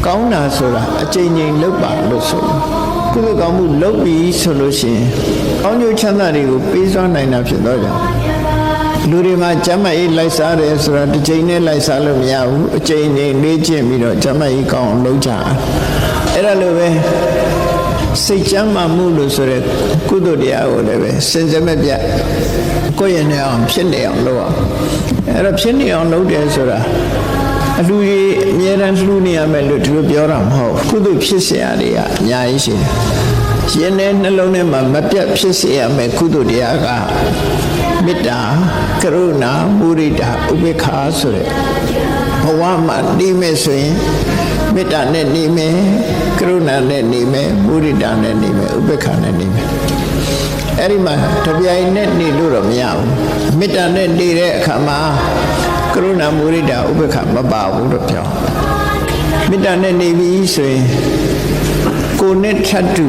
ကောင်းတာဆိုတာအကျဉ်းချင်းလုပ်ပါလို့ဆိုကုသိုလ်ကောင်းမှုလုပ်ပြီးဆိုလို့ရှိရင်ကောင်းကျိုးချမ်းသာတွေကိုပေးစွမ်းနိုင်တာဖြစ်တော့ကြောင့်လူတွေမှာကျမ်းမာရေးလိုက်စားတယ်ဆိုတာတစ်ချိန်နဲ့လိုက်စားလို့မရဘူးအချိန်နဲ့လေ့ကျင့်ပြီးတော့ကျမ်းမာရေးကောင်းအောင်လုပ်ကြအဲ့ဒါလိုပဲစိတ်ကျမ်းမာမှုလို့ဆိုတဲ့ကုသိုလ်တရားကိုလည်းပဲစင်စမပြတ်ကိုယ့်ရဲ့နေအောင်ဖြစ်နေအောင်လုပ်အောင်အဲ့တော့ဖြစ်နေအောင်လုပ်တယ်ဆိုတာအလူကြီးအများတန်းလှူနေရမယ်လို့သူတို့ပြောတာမဟုတ်ကုသိုလ်ဖြစ်เสียရတွေကအများကြီးရှိတယ်ရင်ထဲနှလုံးထဲမှာမပြတ်ဖြစ်เสียရမယ်ကုသိုလ်တရားကမေတ္တာကရုဏာမုဒိတာဥပေက္ခဆိုတဲ့ဘဝမှာနေမယ်ဆိုရင်မေတ္တာနဲ့နေမယ်ကရုဏာနဲ့နေမယ်မုဒိတာနဲ့နေမယ်ဥပေက္ခနဲ့နေမယ်အဲ့ဒီမှာတပြိုင်နဲ့နေလို့တော့မရဘူးမေတ္တာနဲ့နေတဲ့အခါမှာကရုဏာမုဒိတာဥပေက္ခမပါဘူးတော့ပြောမေတ္တာနဲ့နေပြီဆိုရင်ကိုယ်နဲ့ထပ်တူ